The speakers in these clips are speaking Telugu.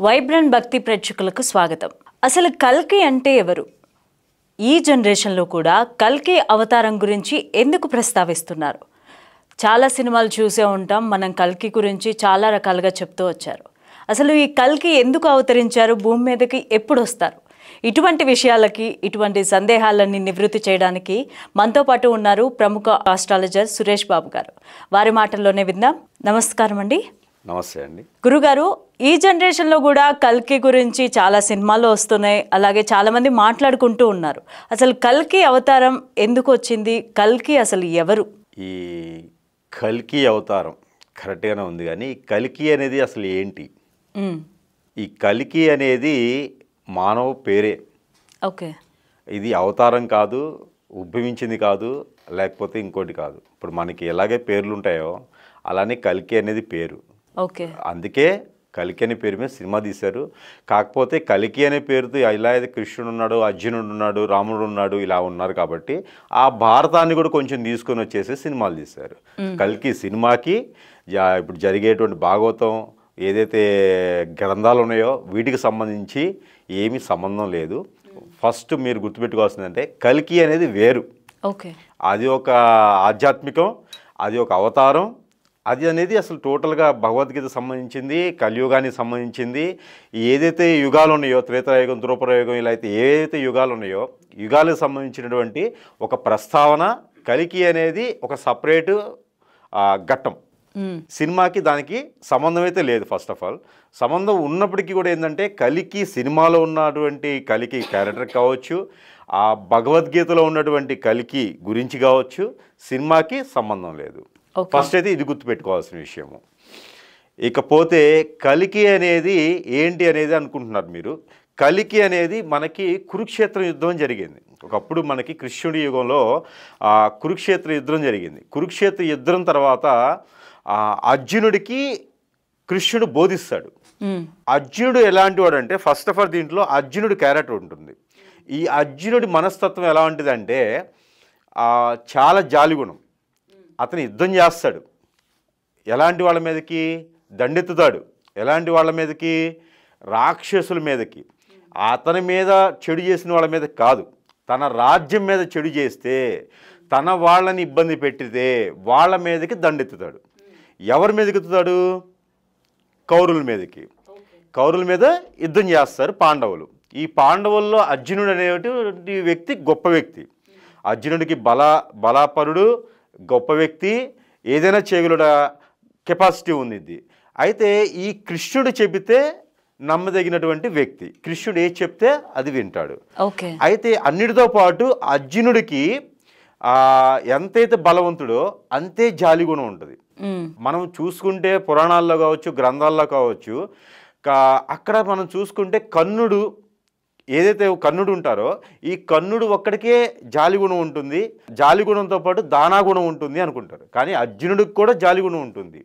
వైబ్రెంట్ భక్తి ప్రేక్షకులకు స్వాగతం. అసలు కల్కి అంటే ఎవరు? ఈ జనరేషన్లో కూడా కల్కి అవతారం గురించి ఎందుకు ప్రస్తావిస్తున్నారు? చాలా సినిమాలు చూసే ఉంటాం, మనం కల్కి గురించి చాలా రకాలుగా చెప్తూ వచ్చారు. అసలు ఈ కల్కి ఎందుకు అవతరించారు, భూమి మీదకి ఎప్పుడు వస్తారు? ఇటువంటి విషయాలకి, ఇటువంటి సందేహాలన్నీ నివృత్తి చేయడానికి మనతో పాటు ఉన్నారు ప్రముఖ ఆస్ట్రాలజర్ సురేష్ బాబు గారు. వారి మాటల్లోనే విందాం. నమస్కారం అండి. నమస్తే అండి. గురుగారు, ఈ జనరేషన్లో కూడా కల్కి గురించి చాలా సినిమాలు వస్తున్నాయి, అలాగే చాలామంది మాట్లాడుకుంటూ ఉన్నారు. అసలు కల్కి అవతారం ఎందుకు వచ్చింది? కల్కి అసలు ఎవరు? ఈ కల్కి అవతారం కరెక్ట్గానే ఉంది, కానీ కల్కి అనేది అసలు ఏంటి? ఈ కల్కి అనేది మానవ పేరే. ఓకే. ఇది అవతారం కాదు, ఉద్భవించింది కాదు, లేకపోతే ఇంకోటి కాదు. ఇప్పుడు మనకి ఎలాగే పేర్లు ఉంటాయో అలానే కల్కి అనేది పేరు. ఓకే. అందుకే కల్కి అనే పేరు మీద సినిమా తీశారు. కాకపోతే కల్కి అనే పేరుతో ఇలా అయితే కృష్ణుడు ఉన్నాడు, అర్జునుడు ఉన్నాడు, రాముడు ఉన్నాడు, ఇలా ఉన్నారు కాబట్టి ఆ భారతాన్ని కూడా కొంచెం తీసుకొని వచ్చేసి సినిమాలు తీశారు. కల్కి సినిమాకి ఇప్పుడు జరిగేటువంటి భాగవతం ఏదైతే గ్రంథాలు ఉన్నాయో వీటికి సంబంధించి ఏమీ సంబంధం లేదు. ఫస్ట్ మీరు గుర్తుపెట్టుకోవాల్సిందంటే కల్కి అనేది వేరు. ఓకే. అది ఒక ఆధ్యాత్మికం, అది ఒక అవతారం. అది అనేది అసలు టోటల్గా భగవద్గీత సంబంధించింది, కలియుగానికి సంబంధించింది. ఏదైతే యుగాలు ఉన్నాయో, త్రేతాయుగం, ద్రౌపదయుగం, ఇలా అయితే ఏదైతే యుగాలు ఉన్నాయో యుగాలకు సంబంధించినటువంటి ఒక ప్రస్తావన. కల్కి అనేది ఒక సపరేటు ఘట్టం. సినిమాకి దానికి సంబంధం అయితే లేదు. ఫస్ట్ ఆఫ్ ఆల్ సంబంధం ఉన్నప్పటికీ కూడా ఏంటంటే కల్కి సినిమాలో ఉన్నటువంటి కల్కి క్యారెక్టర్ కావచ్చు, ఆ భగవద్గీతలో ఉన్నటువంటి కల్కి గురించి కావచ్చు, సినిమాకి సంబంధం లేదు. ఫస్ట్ అయితే ఇది గుర్తుపెట్టుకోవాల్సిన విషయము. ఇకపోతే కల్కి అనేది ఏంటి అనేది అనుకుంటున్నారు మీరు. కల్కి అనేది మనకి కురుక్షేత్ర యుద్ధం జరిగింది. ఒకప్పుడు మనకి కృష్ణుడి యుగంలో కురుక్షేత్ర యుద్ధం జరిగింది. కురుక్షేత్ర యుద్ధం తర్వాత అర్జునుడికి కృష్ణుడు బోధిస్తాడు. అర్జునుడు ఎలాంటి వాడు అంటే, ఫస్ట్ ఆఫ్ ఆల్ దీంట్లో అర్జునుడి క్యారెక్టర్ ఉంటుంది. ఈ అర్జునుడి మనస్తత్వం ఎలా ఉంటుందంటే చాలా జాలిగుణం. అతను యుద్ధం చేస్తాడు. ఎలాంటి వాళ్ళ మీదకి? దండెత్తుతాడు. ఎలాంటి వాళ్ళ మీదకి? రాక్షసుల మీదకి. అతని మీద చెడు చేసిన వాళ్ళ మీద కాదు, తన రాజ్యం మీద చెడు చేస్తే, తన వాళ్ళని ఇబ్బంది పెట్టితే వాళ్ళ మీదకి దండెత్తుతాడు. ఎవరి మీదకి ఎత్తుతాడు? కౌరవుల మీదకి. కౌరవుల మీద యుద్ధం చేస్తారు పాండవులు. ఈ పాండవుల్లో అర్జునుడు అనేటువంటి వ్యక్తి గొప్ప వ్యక్తి. అర్జునుడికి బలాపరుడు, గొప్ప వ్యక్తి, ఏదైనా చేయగల కెపాసిటీ ఉంది. అయితే ఈ కృష్ణుడు చెబితే నమ్మదగినటువంటి వ్యక్తి. కృష్ణుడు ఏది చెప్తే అది వింటాడు. అయితే అన్నిటితో పాటు అర్జునుడికి ఎంతైతే బలవంతుడో అంతే జాలిగుణం ఉంటుంది. మనం చూసుకుంటే పురాణాల్లో కావచ్చు, గ్రంథాల్లో కావచ్చు, అక్కడ మనం చూసుకుంటే కర్ణుడు ఏదైతే కర్ణుడు ఉంటారో ఈ కర్ణుడు ఒక్కడికే జాలిగుణం ఉంటుంది, జాలిగుణంతో పాటు దానాగుణం ఉంటుంది అనుకుంటారు. కానీ అర్జునుడికి కూడా జాలిగుణం ఉంటుంది.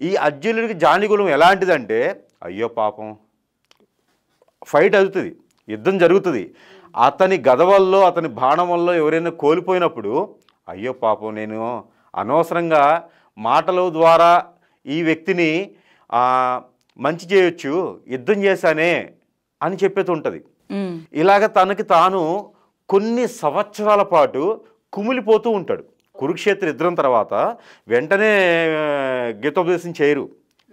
ఈ అర్జునుడికి జాలిగుణం ఎలాంటిదంటే, అయ్యో పాపం, ఫైట్ అవుతుంది, యుద్ధం జరుగుతుంది, అతని గద వల్ల, అతని బాణం వల్ల ఎవరైనా కోల్పోయినప్పుడు అయ్యో పాపం, నేను అనవసరంగా మాటల ద్వారా ఈ వ్యక్తిని మంచి చేయొచ్చు, యుద్ధం చేశానే అని చెప్పేది ఉంటుంది. ఇలాగ తనకి తాను కొన్ని సంవత్సరాల పాటు కుమిలిపోతూ ఉంటాడు. కురుక్షేత్ర యుద్ధం తర్వాత వెంటనే గీతోపదేశం చేయరు.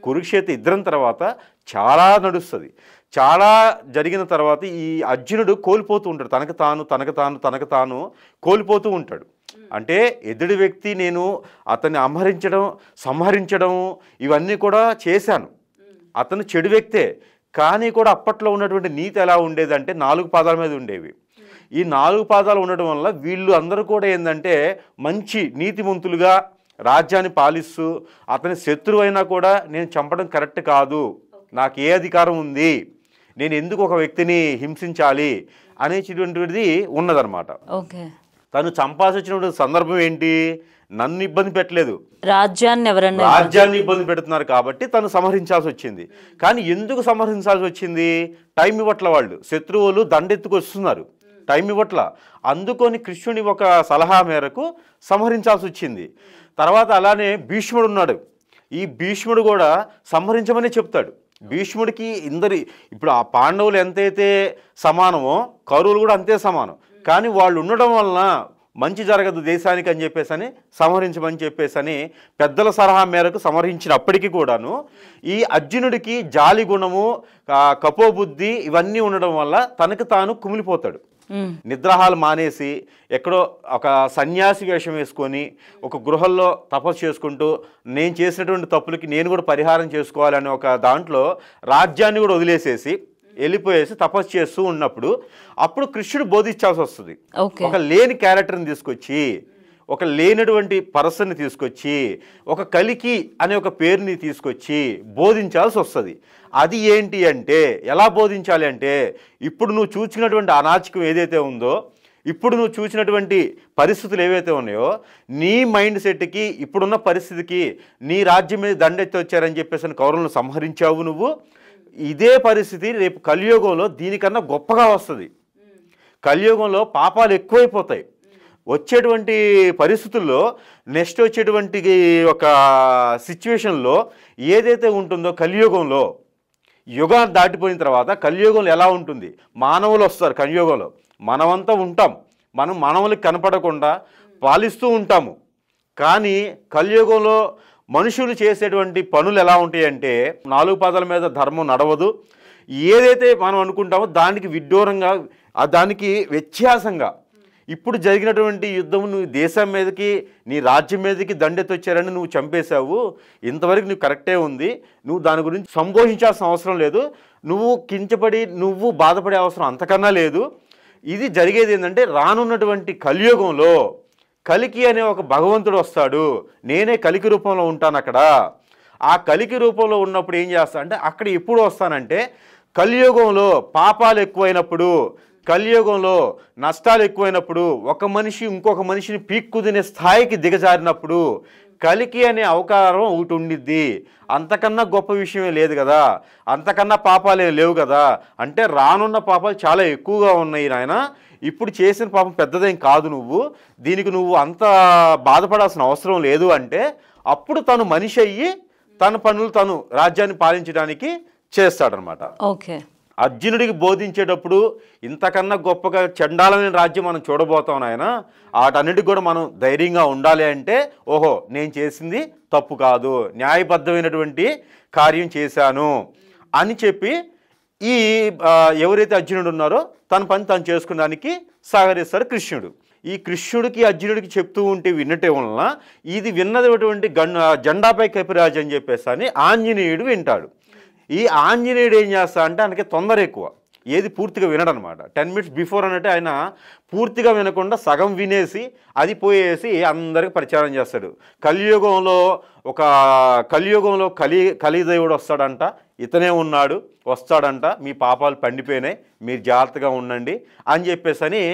కురుక్షేత్ర యుద్ధం తర్వాత చాలా నడుస్తుంది. చాలా జరిగిన తర్వాత ఈ అర్జునుడు కోల్పోతూ ఉంటాడు. తనకు తాను కోల్పోతూ ఉంటాడు. అంటే ఎదుటి వ్యక్తి, నేను అతన్ని సంహరించడం ఇవన్నీ కూడా చేశాను, అతను చెడు వ్యక్తే, కానీ కూడా అప్పట్లో ఉన్నటువంటి నీతి ఎలా ఉండేదంటే 4 పాదాల మీద ఉండేవి. ఈ 4 పాదాలు ఉండడం వల్ల వీళ్ళు అందరూ కూడా ఏంటంటే మంచి నీతిమంతులుగా రాజ్యాన్ని పాలిస్తూ, అతని శత్రువు అయినా కూడా నేను చంపడం కరెక్ట్ కాదు, నాకు ఏ అధికారం ఉంది, నేను ఎందుకు ఒక వ్యక్తిని హింసించాలి అనేటువంటిది ఉన్నదన్నమాట. తను చంపాల్సి వచ్చినటువంటి సందర్భం ఏంటి? నన్ను ఇబ్బంది పెట్టలేదు, రాజ్యాన్ని ఇబ్బంది పెడుతున్నారు కాబట్టి తను సంహరించాల్సి వచ్చింది. కానీ ఎందుకు సంహరించాల్సి వచ్చింది? టైం ఇవ్వట్ల, వాళ్ళు శత్రువులు దండెత్తుకు వస్తున్నారు, టైం ఇవ్వట్ల. అందుకొని కృష్ణుని ఒక సలహా మేరకు సంహరించాల్సి వచ్చింది. తర్వాత అలానే భీష్ముడు ఉన్నాడు. ఈ భీష్ముడు కూడా సంహరించమని చెప్తాడు. భీష్ముడికి ఇప్పుడు ఆ పాండవులు ఎంతైతే సమానమో కౌరవులు కూడా అంతే సమానం. కానీ వాళ్ళు ఉండడం వలన మంచి జరగదు దేశానికి అని చెప్పేసి సంహరించమని చెప్పేసి పెద్దల సలహా మేరకు సంహరించినప్పటికీ కూడాను ఈ అర్జునుడికి జాలి గుణము, కపోబుద్ధి ఇవన్నీ ఉండడం వల్ల తనకు తాను కుమిలిపోతాడు. నిద్రాహాలు మానేసి ఎక్కడో ఒక సన్యాసి వేషం వేసుకొని ఒక గృహంలో తపస్సు చేసుకుంటూ నేను చేసినటువంటి తప్పులకి నేను కూడా పరిహారం చేసుకోవాలని ఒక దాంట్లో రాజ్యాన్ని కూడా వదిలేసేసి వెళ్ళిపోయేసి తపస్సు చేస్తూ ఉన్నప్పుడు అప్పుడు కృష్ణుడు బోధించాల్సి వస్తుంది. ఒక లేని క్యారెక్టర్ని తీసుకొచ్చి, ఒక లేనటువంటి పర్సన్ని తీసుకొచ్చి, ఒక కలికి అనే ఒక పేరుని తీసుకొచ్చి బోధించాల్సి వస్తుంది. అది ఏంటి అంటే, ఎలా బోధించాలి అంటే, ఇప్పుడు నువ్వు చూసినటువంటి అనాచకం ఏదైతే ఉందో, ఇప్పుడు నువ్వు చూసినటువంటి పరిస్థితులు ఏవైతే ఉన్నాయో, నీ మైండ్ సెట్కి ఇప్పుడున్న పరిస్థితికి నీ రాజ్యం మీద దండెత్తి వచ్చారని చెప్పేసి కౌరవులను సంహరించావు నువ్వు. ఇదే పరిస్థితి రేపు కలియుగంలో దీనికన్నా గొప్పగా వస్తుంది. కలియుగంలో పాపాలు ఎక్కువైపోతాయి. వచ్చేటువంటి పరిస్థితుల్లో నెక్స్ట్ వచ్చేటువంటి ఒక సిచ్యువేషన్లో ఏదైతే ఉంటుందో కలియుగంలో, యుగాన్ని దాటిపోయిన తర్వాత కలియుగంలో ఎలా ఉంటుంది, మానవులు వస్తారు కలియుగంలో, మనమంతా ఉంటాం, మనం మానవులకు కనపడకుండా పాలిస్తూ ఉంటాము. కానీ కలియుగంలో మనుషులు చేసేటువంటి పనులు ఎలా ఉంటాయంటే, 4 పాదాల మీద ధర్మం నడవదు. ఏదైతే మనం అనుకుంటామో దానికి విడ్డూరంగా, దానికి వ్యత్యాసంగా ఇప్పుడు జరిగినటువంటి యుద్ధం నువ్వు దేశం మీదకి, నీ రాజ్యం మీదకి దండెత్తొచ్చారని నువ్వు చంపేశావు. ఇంతవరకు నువ్వు కరెక్టే ఉంది, నువ్వు దాని గురించి సంబోధించాల్సిన అవసరం లేదు, నువ్వు కించపడి నువ్వు బాధపడే అవసరం అంతకన్నా లేదు. ఇది జరిగేది ఏంటంటే, రానున్నటువంటి కలియుగంలో కలికి అనే ఒక భగవంతుడు వస్తాడు, నేనే కలికి రూపంలో ఉంటాను అక్కడ. ఆ కలికి రూపంలో ఉన్నప్పుడు ఏం చేస్తా అంటే, అక్కడ ఎప్పుడు వస్తానంటే కలియుగంలో పాపాలు ఎక్కువైనప్పుడు, కలియుగంలో నష్టాలు ఎక్కువైనప్పుడు, ఒక మనిషి ఇంకొక మనిషిని పీక్కుదినే స్థాయికి దిగజారినప్పుడు కలికి అనే అవతారం ఒకటి ఉండిద్ది. అంతకన్నా గొప్ప విషయమే లేదు కదా, అంతకన్నా పాపాలే లేవు కదా. అంటే రానున్న పాపాలు చాలా ఎక్కువగా ఉన్నాయి నాయన, ఇప్పుడు చేసిన పాపం పెద్దదేం కాదు, దీనికి నువ్వు అంత బాధపడాల్సిన అవసరం లేదు అంటే అప్పుడు తను మనిషి అయ్యి తన పనులు తను రాజ్యాన్ని పాలించడానికి చేస్తాడనమాట. ఓకే. అర్జునుడికి బోధించేటప్పుడు ఇంతకన్నా గొప్పగా చండాలమైన రాజ్యం మనం చూడబోతాం నాయన, వాటన్నిటికి కూడా మనం ధైర్యంగా ఉండాలి అంటే, ఓహో నేను చేసింది తప్పు కాదు, న్యాయబద్ధమైనటువంటి కార్యం చేశాను అని చెప్పి ఈ ఎవరైతే అర్జునుడు ఉన్నారో తన పని తను చేసుకున్నానికి సహకరిస్తాడు కృష్ణుడు. ఈ కృష్ణుడికి అర్జునుడికి చెప్తూ ఉంటే వినటే వలన ఇది విన్నటువంటి జెండాపై కపిరాజు అని చెప్పేసి అని ఆంజనేయుడు వింటాడు. ఈ ఆంజనేయుడు ఏం చేస్తా అంటే ఆయనకి తొందర ఎక్కువ, ఏది పూర్తిగా వినడనమాట. 10 minutes బిఫోర్ అన్నట్టు ఆయన పూర్తిగా వినకుండా సగం వినేసి అది పోయేసి అందరికి ప్రచారం చేస్తాడు. కలియుగంలో కలిదేవుడు వస్తాడంట, ఇతనే ఉన్నాడు, వస్తాడంట, మీ పాపాలు పండిపోయినాయి, మీరు జాగ్రత్తగా ఉండండి అని చెప్పేసి అని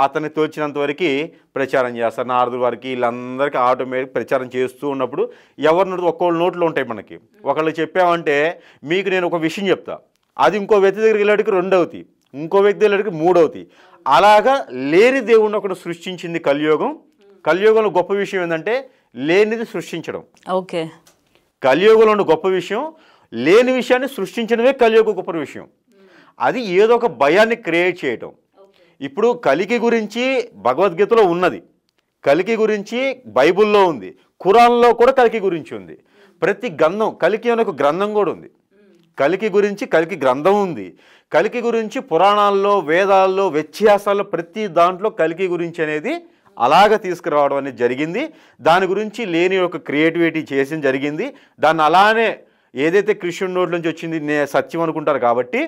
అతన్ని తోచినంత వరకు ప్రచారం చేస్తారు. నారదుల వారికి వీళ్ళందరికీ ఆటోమేటిక్ ప్రచారం చేస్తూ ఉన్నప్పుడు ఎవరి ఒక్కొక్క నోట్లో ఉంటాయి. మనకి ఒకళ్ళు చెప్పామంటే మీకు నేను ఒక విషయం చెప్తా, అది ఇంకో వ్యక్తి దగ్గరికి వెళ్ళాడికి 2 అవుతాయి, ఇంకో వ్యక్తి వెళ్ళాడికి 3 అవుతాయి. అలాగా లేని దేవుణ్ణి ఒకటి సృష్టించింది కలియుగం. కలియుగంలో గొప్ప విషయం ఏంటంటే లేనిది సృష్టించడం. ఓకే. కలియుగంలో ఉన్న గొప్ప విషయం లేని విషయాన్ని సృష్టించడమే కలియుగ గొప్ప విషయం. అది ఏదో ఒక భయాన్ని క్రియేట్ చేయటం. ఇప్పుడు కలికి గురించి భగవద్గీతలో ఉన్నది, కలికి గురించి బైబిల్లో ఉంది, ఖురాన్లో కూడా కలికి గురించి ఉంది. ప్రతి గ్రంథం, కలికి అనే ఒక గ్రంథం కూడా ఉంది, కలికి గురించి కలికి గ్రంథం ఉంది. కలికి గురించి పురాణాల్లో, వేదాల్లో, వ్యత్యాసాల్లో ప్రతి దాంట్లో కలికి గురించి అనేది అలాగ తీసుకురావడం అనేది జరిగింది. దాని గురించి లేని ఒక క్రియేటివిటీ చేసి జరిగింది. దాన్ని అలానే ఏదైతే కృష్ణుడి నోటి నుంచి వచ్చింది సత్యం అనుకుంటారు కాబట్టి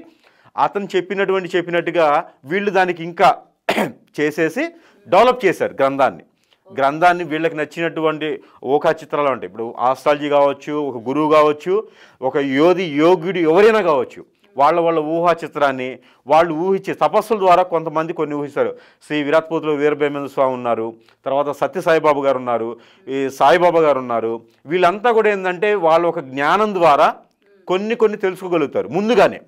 అతను చెప్పినట్టుగా వీళ్ళు దానికి ఇంకా చేసేసి డెవలప్ చేశారు గ్రంథాన్ని వీళ్ళకి నచ్చినటువంటి ఊహా చిత్రాలు ఉంటాయి. ఇప్పుడు ఆస్ట్రాలజీ కావచ్చు, ఒక గురువు కావచ్చు, ఒక యోగుడు ఎవరైనా కావచ్చు, వాళ్ళ ఊహా చిత్రాన్ని వాళ్ళు ఊహించే తపస్సుల ద్వారా కొంతమంది కొన్ని ఊహిస్తారు. శ్రీ విరాట్పోతులో వీరబ్రహ్మేంద్ర స్వామి ఉన్నారు, తర్వాత సత్య సాయిబాబా గారు ఉన్నారు, ఈ సాయిబాబా గారు ఉన్నారు. వీళ్ళంతా కూడా ఏంటంటే వాళ్ళ ఒక జ్ఞానం ద్వారా కొన్ని తెలుసుకోగలుగుతారు ముందుగానే.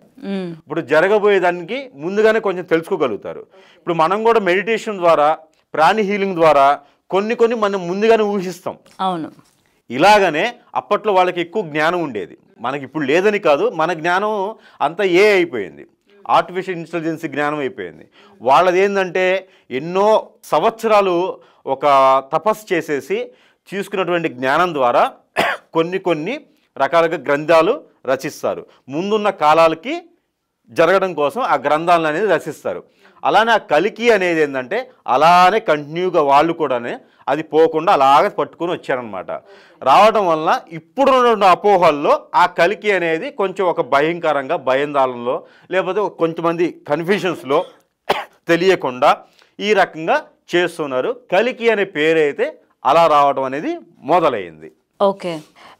ఇప్పుడు జరగబోయేదానికి ముందుగానే కొంచెం తెలుసుకోగలుగుతారు. ఇప్పుడు మనం కూడా మెడిటేషన్ ద్వారా, ప్రాణి హీలింగ్ ద్వారా కొన్ని మనం ముందుగానే ఊహిస్తాం. అవును. ఇలాగనే అప్పట్లో వాళ్ళకి ఎక్కువ జ్ఞానం ఉండేది. మనకి ఇప్పుడు లేదని కాదు, మన జ్ఞానం అంతా అయిపోయింది, ఆర్టిఫిషియల్ ఇంటెలిజెన్స్ జ్ఞానం అయిపోయింది. వాళ్ళది ఏంటంటే ఎన్నో సంవత్సరాలు ఒక తపస్సు చేసేసి తీసుకున్నటువంటి జ్ఞానం ద్వారా కొన్ని రకాలుగా గ్రంథాలు రచిస్తారు. ముందున్న కాలాలకి జరగడం కోసం ఆ గ్రంథాలను అనేది రచిస్తారు. అలానే ఆ కలికి అనేది ఏంటంటే అలానే కంటిన్యూగా వాళ్ళు కూడానే అది పోకుండా అలాగే పట్టుకొని వచ్చారనమాట. రావడం వలన ఇప్పుడున్న అపోహల్లో ఆ కలికి అనేది కొంచెం ఒక భయంకరంగా భయందాలంలో లేకపోతే కొంతమంది కన్ఫ్యూషన్స్లో తెలియకుండా ఈ రకంగా చేస్తున్నారు. కలికి అనే పేరైతే అలా రావడం అనేది మొదలైంది. ఓకే.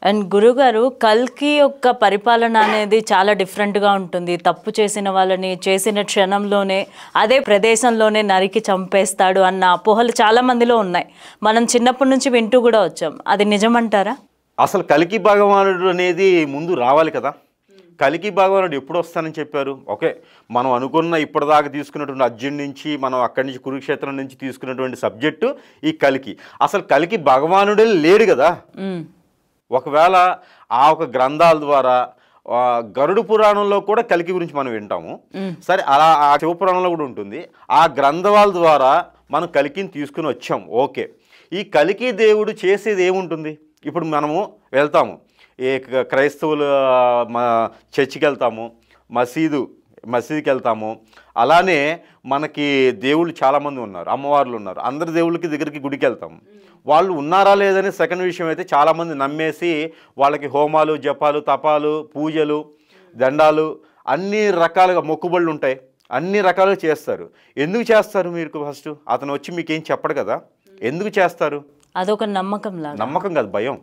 అండ్ గురుగారు, కల్కి యొక్క పరిపాలన అనేది చాలా డిఫరెంట్గా ఉంటుంది. తప్పు చేసిన వాళ్ళని చేసిన క్షణంలోనే అదే ప్రదేశంలోనే నరికి చంపేస్తాడు అన్న అపోహలు చాలా మందిలో ఉన్నాయి. మనం చిన్నప్పటి నుంచి వింటూ కూడా వచ్చాం. అది నిజమంటారా? అసలు కలికి భగవానుడు అనేది ముందు రావాలి కదా. కలికి భగవానుడు ఎప్పుడు వస్తానని చెప్పారు? ఓకే, మనం అనుకున్న ఇప్పటిదాకా తీసుకున్నటువంటి అర్జున్ నుంచి మనం అక్కడి నుంచి కురుక్షేత్రం నుంచి తీసుకున్నటువంటి సబ్జెక్టు ఈ కలికి. అసలు కలికి భగవానుడే లేడు కదా. ఒకవేళ ఆ ఒక గ్రంథాల ద్వారా గరుడు పురాణంలో కూడా కలికి గురించి మనం వింటాము. సరే, అలా ఆ శివపురాణంలో కూడా ఉంటుంది. ఆ గ్రంథాల ద్వారా మనం కలికిని తీసుకుని వచ్చాం. ఓకే, ఈ కలికి దేవుడు చేసేది ఏముంటుంది? ఇప్పుడు మనము వెళ్తాము, ఏ క్రైస్తవులు చర్చికి వెళ్తాము, మసీదుకి వెళ్తాము. అలానే మనకి దేవుళ్ళు చాలామంది ఉన్నారు, అమ్మవార్లు ఉన్నారు. అందరి దేవుళ్ళకి దగ్గరికి గుడికి వెళ్తాము. వాళ్ళు ఉన్నారా లేదని సెకండ్ విషయం అయితే చాలామంది నమ్మేసి వాళ్ళకి హోమాలు, జపాలు, తపాలు, పూజలు, దండాలు అన్ని రకాలుగా మొక్కుబళ్ళు ఉంటాయి, అన్ని రకాలుగా చేస్తారు. ఎందుకు చేస్తారు? మీరు ఫస్ట్ అతను వచ్చి మీకేం చెప్పడు కదా, ఎందుకు చేస్తారు? అదొక నమ్మకం లాగా. నమ్మకం కాదు, భయం.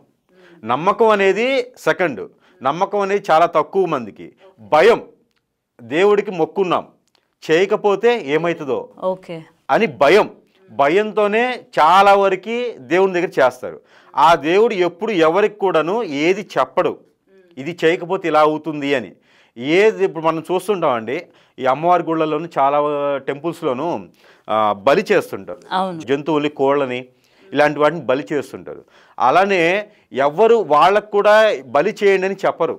నమ్మకం అనేది సెకండ్. నమ్మకం అనేది చాలా తక్కువ మందికి. భయం, దేవుడికి మొక్కున్నాం చేయకపోతే ఏమవుతుందో ఓకే అని భయంతోనే చాలా వరకు దేవుని దగ్గర చేస్తారు. ఆ దేవుడు ఎప్పుడు ఎవరికి కూడాను ఏది చెప్పడు, ఇది చేయకపోతే ఇలా అవుతుంది అని. ఏది ఇప్పుడు మనం చూస్తుంటామండి, ఈ అమ్మవారి గుళ్ళలోను చాలా టెంపుల్స్లోనూ బలి చేస్తుంటారు. జంతువుల్ని, కోళ్ళని, ఇలాంటి వాటిని బలి చేస్తుంటారు. అలానే ఎవరు వాళ్ళకు కూడా బలి చేయండి అని చెప్పరు.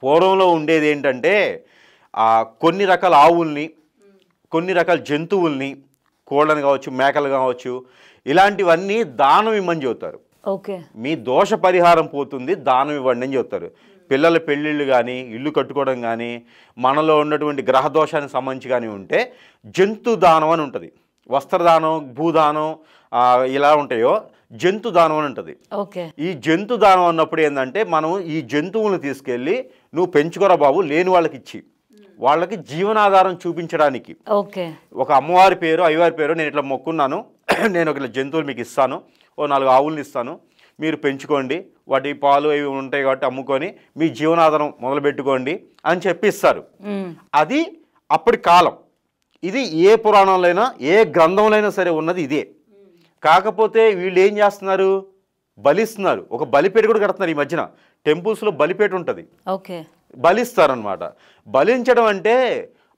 పూర్వంలో ఉండేది ఏంటంటే కొన్ని రకాల ఆవుల్ని, కొన్ని రకాల జంతువుల్ని, కోళ్ళని కావచ్చు, మేకలు కావచ్చు, ఇలాంటివన్నీ దానం ఇవ్వమని చెబుతారు. ఓకే, మీ దోష పరిహారం పోతుంది, దానం ఇవ్వండి అని చెబుతారు. పిల్లల పెళ్ళిళ్ళు కానీ, ఇల్లు కట్టుకోవడం కానీ, మనలో ఉన్నటువంటి గ్రహ దోషానికి సంబంధించి కానీ ఉంటే జంతు దానం అని ఉంటుంది. వస్త్రదానం, భూదానం ఇలా ఉంటాయో జంతు దానం అని ఉంటుంది. ఈ జంతు దానం అన్నప్పుడు ఏంటంటే మనం ఈ జంతువులను తీసుకెళ్ళి నువ్వు పెంచుకోరా బాబు లేని వాళ్ళకి ఇచ్చి వాళ్ళకి జీవనాధారం చూపించడానికి. ఒక అమ్మవారి పేరు, అయ్యవారి పేరు, నేను ఇట్లా మొక్కున్నాను, నేను ఒక జంతువులు మీకు ఇస్తాను, ఓ 4 ఆవులను ఇస్తాను, మీరు పెంచుకోండి, వాటి పాలు అవి ఉంటాయి కాబట్టి అమ్ముకొని మీ జీవనాధారం మొదలుపెట్టుకోండి అని చెప్పి ఇస్తారు. అది అప్పటి కాలం. ఇది ఏ పురాణంలో అయినా ఏ గ్రంథంలో అయినా సరే ఉన్నది ఇదే. కాకపోతే వీళ్ళు ఏం చేస్తున్నారు? బలిస్తున్నారు. ఒక బలిపేట కూడా కడుతున్నారు ఈ మధ్యన. టెంపుల్స్లో బలిపేట ఉంటుంది, బలిస్తారనమాట. బలించడం అంటే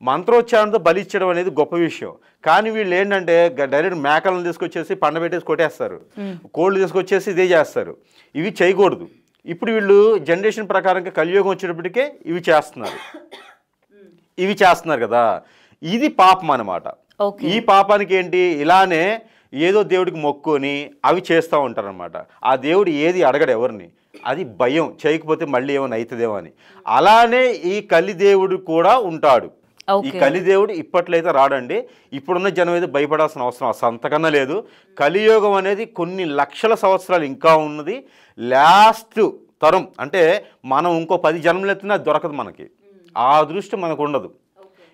మంత్రోచ్చారణతో బలిచ్చడం అనేది గొప్ప విషయం. కానీ వీళ్ళు ఏంటంటే డైరెక్ట్ మేకలను తీసుకొచ్చేసి పండబెట్టేసి కొట్టేస్తారు, కోళ్ళు తీసుకొచ్చేసి ఇదే చేస్తారు. ఇవి చేయకూడదు. ఇప్పుడు వీళ్ళు జనరేషన్ ప్రకారంగా కలియుగం వచ్చేటప్పటికే ఇవి చేస్తున్నారు కదా. ఇది పాపం అన్నమాట. ఈ పాపానికి ఏంటి, ఇలానే ఏదో దేవుడికి మొక్కుని అవి చేస్తూ ఉంటారనమాట. ఆ దేవుడు ఏది అడగడు ఎవరిని, అది భయం, చేయకపోతే మళ్ళీ ఏమైనా అవుతుందేమో అని. అలానే ఈ కలిదేవుడు కూడా ఉంటాడు. ఈ కలిదేవుడు ఇప్పట్లయితే రాడండి. ఇప్పుడున్న జనం అయితే భయపడాల్సిన అవసరం అసలు అంతకన్నా లేదు. కలియుగం అనేది కొన్ని లక్షల సంవత్సరాలు ఇంకా ఉన్నది. లాస్ట్ తరం అంటే మనం ఇంకో 10 జన్మలు ఎత్తినా దొరకదు మనకి. ఆ అదృష్టం మనకు ఉండదు.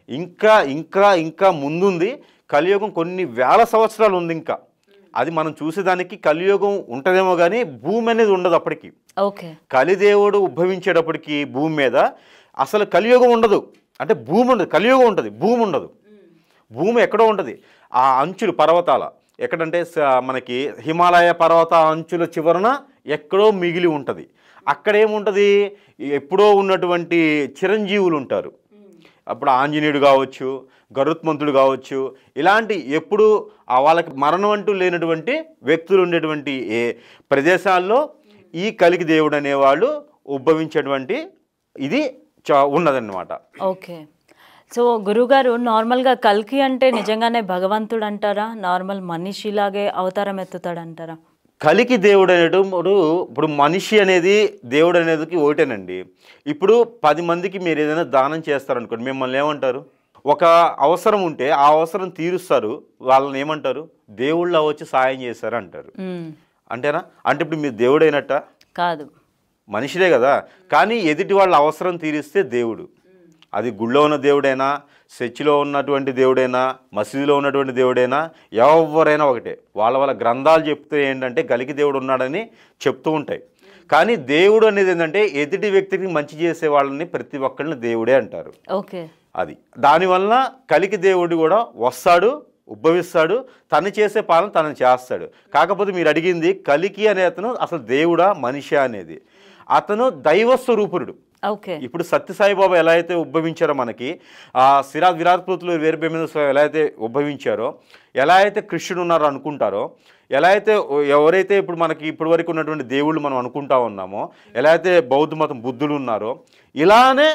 ఇంకా ఇంకా ఇంకా ముందుంది కలియుగం. కొన్ని వేల సంవత్సరాలు ఉంది ఇంకా. అది మనం చూసేదానికి కలియుగం ఉంటుందేమో కానీ భూమి అనేది ఉండదు అప్పటికి. కలిదేవుడు ఉద్భవించేటప్పటికి భూమి మీద అసలు కలియుగం ఉండదు. అంటే భూమి ఉండదు, కలియుగం ఉంటుంది, భూమి ఉండదు. భూమి ఎక్కడో ఉంటుంది, ఆ అంచులు పర్వతాల ఎక్కడంటే మనకి హిమాలయ పర్వత అంచుల చివరన ఎక్కడో మిగిలి ఉంటుంది. అక్కడేముంటుంది, ఎప్పుడో ఉన్నటువంటి చిరంజీవులు ఉంటారు. అప్పుడు ఆంజనేయుడు కావచ్చు, గరుత్మంతుడు కావచ్చు, ఇలాంటి ఎప్పుడు వాళ్ళకి మరణం అంటూ లేనటువంటి వ్యక్తులు ఉండేటువంటి ఏ ప్రదేశాల్లో ఈ కలికి దేవుడు అనేవాళ్ళు ఉద్భవించేటువంటి ఇది ఉన్నదన్నమాట. ఓకే. సో గురుగారు, నార్మల్గా కల్కి అంటే నిజంగానే భగవంతుడు అంటారా? నార్మల్ మనిషిలాగే అవతారం ఎత్తుతాడంటారా? కలికి దేవుడు అనేటప్పుడు ఇప్పుడు మనిషి అనేది దేవుడు అనేది ఒకటేనండి. ఇప్పుడు 10 మందికి మీరు ఏదైనా దానం చేస్తారనుకోండి, మిమ్మల్ని ఏమంటారు? ఒక అవసరం ఉంటే ఆ అవసరం తీరుస్తారు, వాళ్ళని ఏమంటారు? దేవుళ్ళ వచ్చి సాయం చేశారు అంటారు. అంతేనా? అంటే ఇప్పుడు మీరు దేవుడు అయినట్ట కాదు, మనిషిలే కదా. కానీ ఎదుటి వాళ్ళ అవసరం తీరిస్తే దేవుడు. అది గుళ్ళో ఉన్న దేవుడైనా, చర్చిలో ఉన్నటువంటి దేవుడైనా, మసీదులో ఉన్నటువంటి దేవుడైనా, ఎవరైనా ఒకటే. వాళ్ళ గ్రంథాలు చెప్తే ఏంటంటే కలికి దేవుడు ఉన్నాడని చెప్తూ ఉంటాయి. కానీ దేవుడు అనేది ఏంటంటే ఎదుటి వ్యక్తికి మంచి చేసే వాళ్ళని ప్రతి ఒక్కరిని దేవుడే అంటారు. ఓకే. అది దానివల్ల కలికి దేవుడు కూడా వస్తాడు, ఉద్భవిస్తాడు, తను చేసే పాలన తను చేస్తాడు. కాకపోతే మీరు అడిగింది కలికి అనే అతను అసలు దేవుడా మనిషి అనేది, అతను దైవ స్వరూపుడు. ఓకే. ఇప్పుడు సత్యసాయిబాబా ఎలా అయితే ఉద్భవించారో, మనకి విరాట్ పృథులు వీరబ్రహ్మేంద్ర స్వామి ఎలా అయితే ఉద్భవించారో, ఎలా అయితే కృష్ణుడు ఉన్నారో అనుకుంటారో, ఎలా అయితే ఎవరైతే ఇప్పుడు మనకి ఇప్పటి వరకు ఉన్నటువంటి దేవుళ్ళు మనం అనుకుంటా ఉన్నామో, ఎలా అయితే బౌద్ధ మతం బుద్ధులు ఉన్నారో, ఇలానే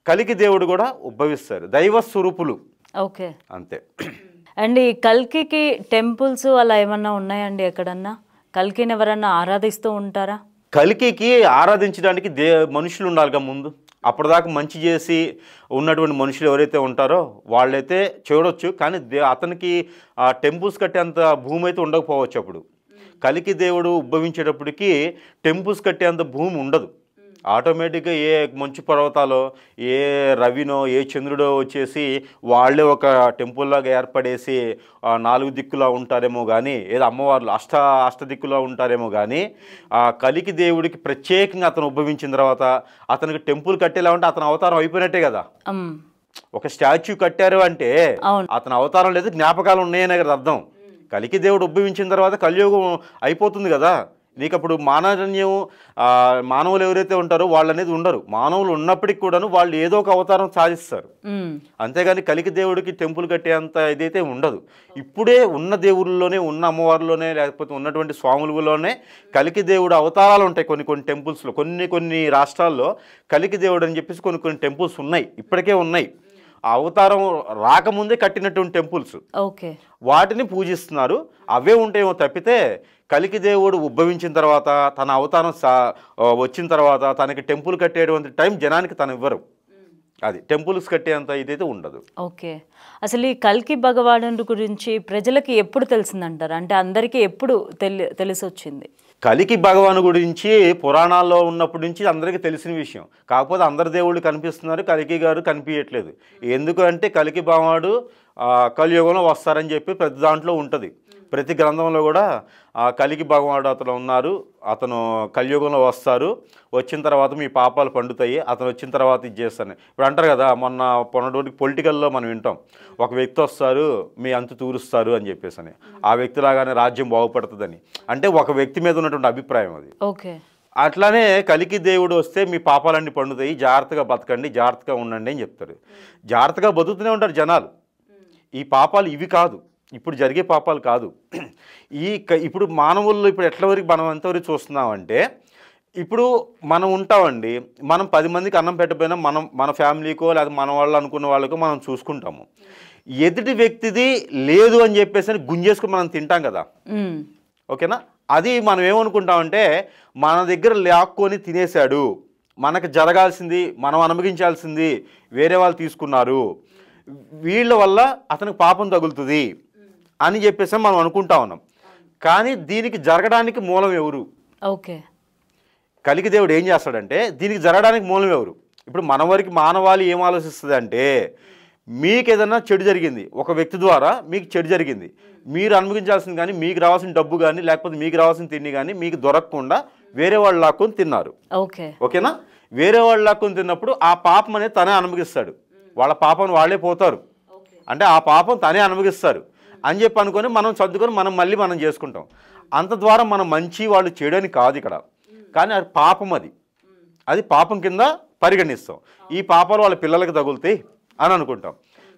కలికి దేవుడు కూడా ఉద్భవిస్తారు. దైవ స్వరూపులు. ఓకే. అంతే. అండ్ ఈ కల్కికి టెంపుల్స్ అలా ఏమన్నా ఉన్నాయండి ఎక్కడన్నా? కల్కిని ఎవరన్నా ఆరాధిస్తూ ఉంటారా? కలికి ఆరాధించడానికి మనుషులు ఉండాలిగా ముందు. అప్పటిదాకా మంచి చేసి ఉన్నటువంటి మనుషులు ఎవరైతే ఉంటారో వాళ్ళైతే చూడొచ్చు. కానీ అతనికి టెంపుల్స్ కట్టేంత భూమి అయితే ఉండకపోవచ్చు. అప్పుడు కలికి దేవుడు ఉద్భవించేటప్పటికి టెంపుల్స్ కట్టేంత భూమి ఉండదు. ఆటోమేటిక్గా ఏ మంచు పర్వతాలో, ఏ రవినో, ఏ చంద్రుడో వచ్చేసి వాళ్ళే ఒక టెంపుల్లాగా ఏర్పడేసి 4 దిక్కులా ఉంటారేమో కానీ, ఏదో అమ్మవార్లు అష్ట దిక్కులా ఉంటారేమో కానీ, కలికి దేవుడికి ప్రత్యేకంగా అతను ఉద్భవించిన తర్వాత అతనికి టెంపుల్ కట్టేలా ఉంటే అతని అవతారం అయిపోయినట్టే కదా. ఒక స్టాచ్యూ కట్టారు అంటే అతని అవతారం లేదు, జ్ఞాపకాలు ఉన్నాయనే కదా అర్థం. కలికి దేవుడు ఉద్భవించిన తర్వాత కలియుగం అయిపోతుంది కదా. నీకు అప్పుడు మానవజన్యం మానవులు ఎవరైతే ఉంటారో వాళ్ళు అనేది ఉండరు. మానవులు ఉన్నప్పటికి కూడాను వాళ్ళు ఏదో ఒక అవతారం సాధిస్తారు. అంతేగాని కలికి దేవుడికి టెంపుల్ కట్టేంత ఇదైతే ఉండదు. ఇప్పుడే ఉన్న దేవుళ్ళలోనే, ఉన్న అమ్మవారిలోనే, లేకపోతే ఉన్నటువంటి స్వాములలోనే కలికి దేవుడు అవతారాలు ఉంటాయి. కొన్ని టెంపుల్స్లో, కొన్ని రాష్ట్రాల్లో కలికి దేవుడు అని చెప్పేసి కొన్ని టెంపుల్స్ ఉన్నాయి, ఇప్పటికే ఉన్నాయి. ఆ అవతారం రాకముందే కట్టినటువంటి టెంపుల్స్, వాటిని పూజిస్తున్నారు. అవే ఉంటాయేమో తప్పితే కలికి దేవుడు ఉద్భవించిన తర్వాత, తన అవతారం వచ్చిన తర్వాత తనకి టెంపుల్ కట్టేటువంటి టైం జనానికి తను ఇవ్వరు. అది టెంపుల్స్ కట్టేంత ఇదైతే ఉండదు. ఓకే. అసలు ఈ కల్కి భగవానుడి గురించి ప్రజలకి ఎప్పుడు తెలిసిందంటారు? అంటే అందరికీ ఎప్పుడు తెలిసి వచ్చింది? కలికి భగవాను గురించి పురాణాల్లో ఉన్నప్పటి నుంచి అందరికీ తెలిసిన విషయం. కాకపోతే అందరు దేవుళ్ళు కనిపిస్తున్నారు, కలికి గారు కనిపించట్లేదు. ఎందుకంటే కలికి భగవానుడు కలియుగంలో వస్తారని చెప్పి ప్రతి దాంట్లో ఉంటుంది. ప్రతి గ్రంథంలో కూడా కలికి భగవానుడు అతను ఉన్నారు, అతను కలియుగంలో వస్తారు, వచ్చిన తర్వాత మీ పాపాలు పండుతాయి, అతను వచ్చిన తర్వాత ఇది చేస్తాను. ఇప్పుడు అంటారు కదా, మొన్నటి పొలిటికల్లో మనం వింటాం, ఒక వ్యక్తి వస్తారు మీ అంతు తూరుస్తారు అని చెప్పేసి అని. ఆ వ్యక్తిలాగానే రాజ్యం బాగుపడుతుందని. అంటే ఒక వ్యక్తి మీద ఉన్నటువంటి అభిప్రాయం అది. ఓకే. అట్లానే కలికి దేవుడు వస్తే మీ పాపాలన్నీ పండుతాయి, జాగ్రత్తగా బతకండి, జాగ్రత్తగా ఉండండి అని చెప్తారు. జాగ్రత్తగా బతుకుతూనే ఉంటారు జనాలు. ఈ పాపాలు ఇవి కాదు, ఇప్పుడు జరిగే పాపాలు కాదు. ఇప్పుడు మానవుల్లో ఇప్పుడు ఎట్ల వరకు మనం ఎంతవరకు చూస్తున్నామంటే, ఇప్పుడు మనం ఉంటామండి, మనం 10 మందికి అన్నం పెట్టకపోయినా మన ఫ్యామిలీకో లేదా మన వాళ్ళు అనుకున్న వాళ్ళకో మనం చూసుకుంటాము. ఎదుటి వ్యక్తిది లేదు అని చెప్పేసి గుంజేసుకుని మనం తింటాం కదా. ఓకేనా? అది మనం ఏమనుకుంటామంటే, మన దగ్గర లాక్కొని తినేశాడు, మనకు జరగాల్సింది, మనం అనుభవించాల్సింది వేరే వాళ్ళు తీసుకున్నారు, వీళ్ళ వల్ల అతనికి పాపం తగులుతుంది అని చెప్పేసి మనం అనుకుంటా ఉన్నాం. కానీ దీనికి జరగడానికి మూలం ఎవరు? ఓకే. కలికి దేవుడు ఏం చేస్తాడంటే, దీనికి జరగడానికి మూలం ఎవరు? ఇప్పుడు మన వరకు మానవాళి ఏం ఆలోచిస్తుంది అంటే, మీకు ఏదైనా చెడు జరిగింది, ఒక వ్యక్తి ద్వారా మీకు చెడు జరిగింది, మీరు అనుభవించాల్సింది కానీ, మీకు రావాల్సిన డబ్బు కానీ, లేకపోతే మీకు రావాల్సిన తిండి కానీ మీకు దొరకకుండా వేరే వాళ్ళు లాక్కొని తిన్నారు. ఓకేనా? వేరే వాళ్ళు లాక్కొని తిన్నప్పుడు ఆ పాపం అనేది తనే అనుభవిస్తాడు. వాళ్ళ పాపం వాళ్ళే పోతారు, అంటే ఆ పాపం తనే అనుభవిస్తారు అని చెప్పి అనుకొని మనం సర్దుకొని మనం చేసుకుంటాం. అంత ద్వారా మనం మంచి వాళ్ళు చేయడానికి కాదు ఇక్కడ. కానీ అది పాపం, అది పాపం కింద పరిగణిస్తాం. ఈ పాపాలు వాళ్ళ పిల్లలకి తగులుతాయి అని అనుకుంటాం.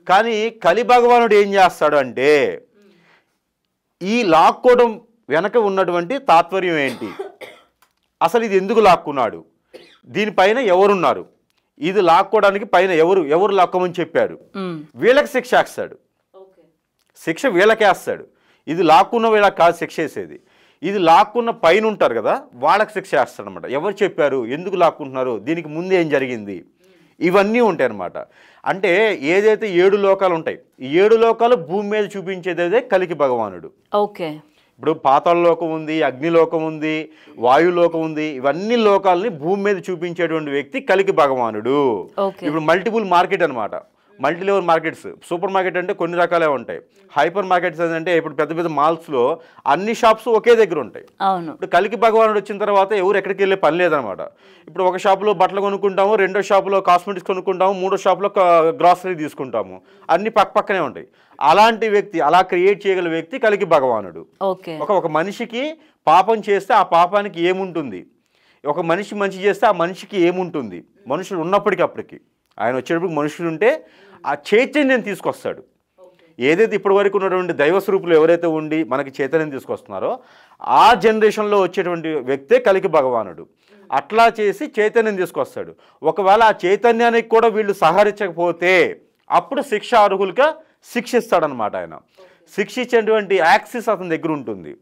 కానీ కలి భగవానుడు ఏం చేస్తాడు అంటే, ఈ లాక్కోవడం వెనక ఉన్నటువంటి తాత్పర్యం ఏంటి, అసలు ఇది ఎందుకు లాక్కున్నాడు, దీనిపైన ఎవరున్నారు, ఇది లాక్కోవడానికి పైన ఎవరు లాక్కోమని చెప్పారు, వీళ్ళకి శిక్ష వేస్తాడు. శిక్ష వీళ్ళకే వేస్తాడు. ఇది లాక్కున్న వీళ్ళకి కాదు శిక్ష వేసేది, ఇది లాక్కున్న పైన ఉంటారు కదా వాళ్ళకి శిక్ష వేస్తాడు అనమాట. ఎవరు చెప్పారు, ఎందుకు లాక్కుంటున్నారు, దీనికి ముందు ఏం జరిగింది, ఇవన్నీ ఉంటాయి అన్నమాట. అంటే ఏదైతే 7 లోకాలు ఉంటాయి, ఈ 7 లోకాలు భూమి మీద చూపించేదే కలికి భగవానుడు. ఓకే. ఇప్పుడు పాతాళ లోకం ఉంది, అగ్నిలోకం ఉంది, వాయులోకం ఉంది, ఇవన్నీ లోకాలని భూమి మీద చూపించేటువంటి వ్యక్తి కలికి భగవానుడు. ఇప్పుడు మల్టిపుల్ మార్కెట్ అనమాట, multi level markets. Super market అంటే కొన్ని రకాలే ఉంటాయి. హైపర్ మార్కెట్స్ అంటే ఇప్పుడు పెద్ద పెద్ద మాల్స్లో అన్ని షాప్స్ ఒకే దగ్గర ఉంటాయి. ఇప్పుడు కలికి భగవానుడు వచ్చిన తర్వాత ఎవరు ఎక్కడికి వెళ్ళే పని లేదనమాట. ఇప్పుడు ఒక షాపులో బట్టలు కొనుక్కుంటాము, రెండో షాపులో కాస్మెటిక్స్ కొనుక్కుంటాము, మూడో షాపులో గ్రాసరీ తీసుకుంటాము, అన్ని పక్కనే ఉంటాయి. అలాంటి వ్యక్తి, అలా క్రియేట్ చేయగల వ్యక్తి కలికి భగవానుడు. ఒక మనిషికి పాపం చేస్తే ఆ పాపానికి ఏముంటుంది, ఒక మనిషి మంచి చేస్తే ఆ మనిషికి ఏముంటుంది, మనుషులు ఉన్నప్పటికప్పటికి ఆయన వచ్చేటప్పుడు మనుషులు ఉంటే ఆ చైతన్యం తీసుకొస్తాడు. ఏదైతే ఇప్పటి వరకు ఉన్నటువంటి దైవస్వరూపులు ఎవరైతే ఉండి మనకి చైతన్యం తీసుకొస్తున్నారో ఆ జనరేషన్లో వచ్చేటువంటి వ్యక్తే కలికి భగవానుడు. అట్లా చేసి చైతన్యం తీసుకొస్తాడు. ఒకవేళ ఆ చైతన్యానికి కూడా వీళ్ళు సహకరించకపోతే అప్పుడు శిక్ష అర్హులుగా శిక్షిస్తాడనమాట. ఆయన శిక్షించేటువంటి యాక్సిస్ అతని దగ్గర ఉంటుంది.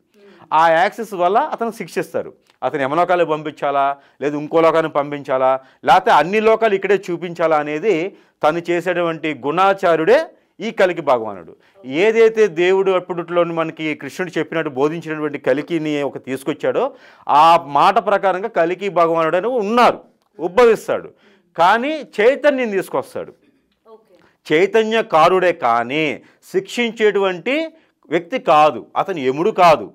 ఆ యాక్సిస్ వల్ల అతను శిక్షిస్తారు. అతను యమలోకాలు పంపించాలా, లేదు ఇంకో లోకాన్ని పంపించాలా, లేకపోతే అన్ని లోకాలు ఇక్కడే చూపించాలా అనేది తను చేసేటువంటి గుణాచారుడే ఈ కలికి భగవానుడు. ఏదైతే దేవుడు అప్పట్లో మనకి కృష్ణుడు చెప్పినట్టు బోధించినటువంటి కలికిని ఒక తీసుకొచ్చాడో ఆ మాట ప్రకారంగా కలికి భగవానుడు అని ఉన్నారు, ఉద్భవిస్తాడు. కానీ చైతన్యం తీసుకొస్తాడు. చైతన్యకారుడే కానీ శిక్షించేటువంటి వ్యక్తి కాదు. అతను యముడు కాదు,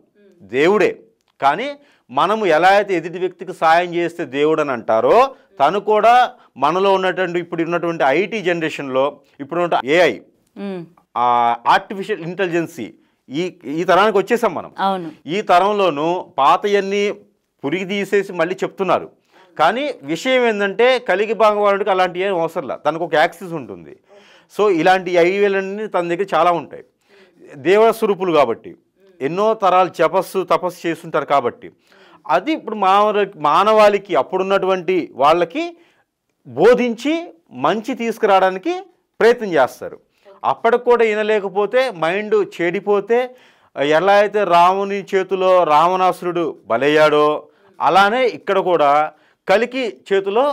దేవుడే. కానీ మనము ఎలా అయితే ఎదుటి వ్యక్తికి సాయం చేస్తే దేవుడు అని అంటారో తను కూడా మనలో ఉన్నటువంటి ఇప్పుడు ఉన్నటువంటి ఐటీ జనరేషన్లో ఇప్పుడు ఉన్న ఏఐ, ఆర్టిఫిషియల్ ఇంటెలిజెన్సీ ఈ తరానికి వచ్చేసాం మనం. ఈ తరంలోనూ పాతయన్నీ పురిగి తీసేసి మళ్ళీ చెప్తున్నారు. కానీ విషయం ఏంటంటే కలికి భగవానుడికి అలాంటి ఏం అవసరంలా, తనకు ఒక యాక్సెస్ ఉంటుంది. సో ఇలాంటి ఐవేలన్నీ తన దగ్గర చాలా ఉంటాయి. దేవస్వరూపులు కాబట్టి ఎన్నో తరాలు తపస్సు చేస్తుంటారు కాబట్టి అది ఇప్పుడు మానవాళికి అప్పుడున్నటువంటి వాళ్ళకి బోధించి మంచి తీసుకురావడానికి ప్రయత్నం చేస్తారు. అప్పటికి కూడా వినలేకపోతే మైండ్ చెడిపోతే ఎలా అయితే రాముని చేతిలో రావణాసురుడు బలయ్యాడో అలానే ఇక్కడ కూడా కలికి చేతిలో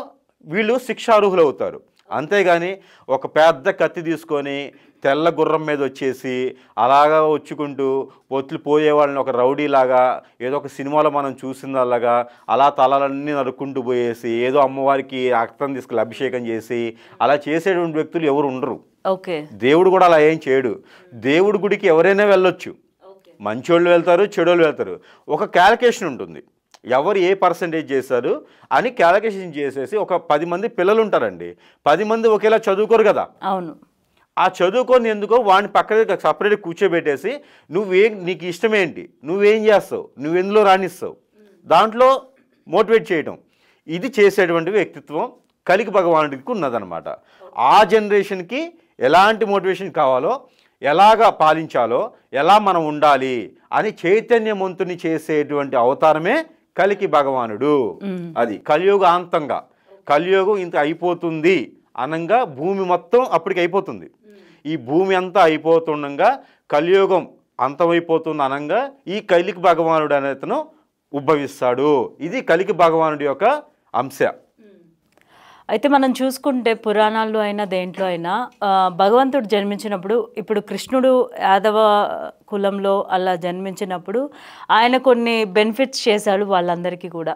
వీళ్ళు శిక్షార్హులు అవుతారు. అంతేగాని ఒక పెద్ద కత్తి తీసుకొని తెల్ల గుర్రం మీద వచ్చేసి అలాగా వచ్చుకుంటూ పొత్తులు పోయే వాళ్ళని ఒక రౌడీలాగా ఏదో ఒక సినిమాలో మనం చూసిందలాగా అలా తలలన్నీ నరుక్కుంటూ పోయేసి ఏదో అమ్మవారికి రక్తం తీసుకెళ్ళి అభిషేకం చేసి అలా చేసేటువంటి వ్యక్తులు ఎవరు ఉండరు. దేవుడు కూడా అలా ఏం చేయడు. దేవుడి గుడికి ఎవరైనా వెళ్ళొచ్చు, మంచోళ్ళు వెళ్తారు, చెడోళ్ళు వెళ్తారు. ఒక క్యాలిక్యులేషన్ ఉంటుంది, ఎవరు ఏ పర్సంటేజ్ చేశారు అని క్యాలిక్యులేషన్ చేసేసి ఒక 10 మంది పిల్లలు ఉంటారండి, 10 మంది ఒకేలా చదువుకోరు కదా. అవును. ఆ చదువుకొని ఎందుకో వాడిని పక్కన సపరేట్గా కూర్చోబెట్టేసి నీకు ఇష్టమేంటి, నువ్వేం చేస్తావు, నువ్వు ఎందులో రాణిస్తావు, దాంట్లో మోటివేట్ చేయడం, ఇది చేసేటువంటి వ్యక్తిత్వం కలికి భగవానుడికి ఉన్నదనమాట. ఆ జనరేషన్కి ఎలాంటి మోటివేషన్ కావాలో, ఎలాగా పాలించాలో, ఎలా మనం ఉండాలి అని చైతన్యవంతుని చేసేటువంటి అవతారమే కలికి భగవానుడు. అది కలియుగాంతంగా, కలియుగం ఇంత అయిపోతుంది అనంగా భూమి మొత్తం అప్పటికి అయిపోతుంది. ఈ భూమి అంతా అయిపోతుండగా కలియుగం అంతమైపోతుంది అనంగా ఈ కలికి భగవానుడు అనేతను ఉద్భవిస్తాడు. ఇది కలికి భగవానుడి యొక్క అంశ. అయితే మనం చూసుకుంటే పురాణాల్లో అయినా దేంట్లో అయినా భగవంతుడు జన్మించినప్పుడు, ఇప్పుడు కృష్ణుడు యాదవ కులంలో అలా జన్మించినప్పుడు ఆయన కొన్ని బెనిఫిట్స్ చేశాడు వాళ్ళందరికీ కూడా.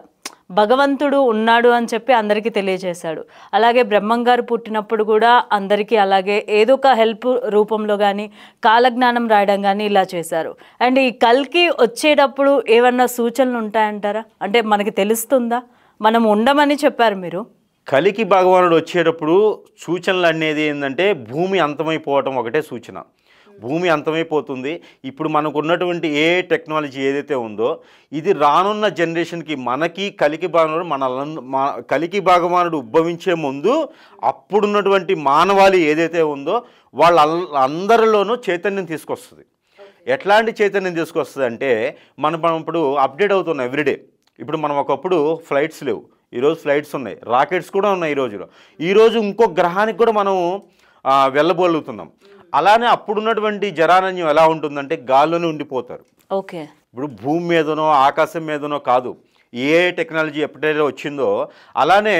భగవంతుడు ఉన్నాడు అని చెప్పి అందరికీ తెలియజేశాడు. అలాగే బ్రహ్మంగారు పుట్టినప్పుడు కూడా అందరికీ అలాగే ఏదో ఒక హెల్ప్ రూపంలో కానీ కాలజ్ఞానం రాయడం కానీ ఇలా చేశారు. అండ్ ఈ కల్కి వచ్చేటప్పుడు ఏమన్నా సూచనలు ఉంటాయంటారా? అంటే మనకి తెలుస్తుందా? మనం ఉండమని చెప్పారు మీరు. కలికి భగవానుడు వచ్చేటప్పుడు సూచనలు అనేది ఏంటంటే భూమి అంతమైపోవటం ఒకటే సూచన. భూమి అంతమైపోతుంది. ఇప్పుడు మనకు ఉన్నటువంటి ఏ టెక్నాలజీ ఏదైతే ఉందో ఇది రానున్న జనరేషన్కి మనకి కలికి భగవానుడు కలికి భగవానుడు ఉద్భవించే ముందు అప్పుడున్నటువంటి మానవాళి ఏదైతే ఉందో వాళ్ళందరిలోనూ చైతన్యం తీసుకొస్తుంది. ఎట్లాంటి చైతన్యం తీసుకొస్తుంది అంటే మనం ఇప్పుడు అప్డేట్ అవుతున్నాం ఎవ్రీడే. ఇప్పుడు మనం ఒకప్పుడు ఫ్లైట్స్ లేవు, ఈరోజు ఫ్లైట్స్ ఉన్నాయి, రాకెట్స్ కూడా ఉన్నాయి. ఈరోజు ఇంకో గ్రహానికి కూడా మనం వెళ్ళబోలుగుతున్నాం. అలానే అప్పుడున్నటువంటి జనారణ్యం ఎలా ఉంటుందంటే గాల్లోనే ఉండిపోతారు. ఓకే. ఇప్పుడు భూమి మీదనో ఆకాశం మీదనో కాదు, ఏ టెక్నాలజీ ఎప్పుడైతే వచ్చిందో అలానే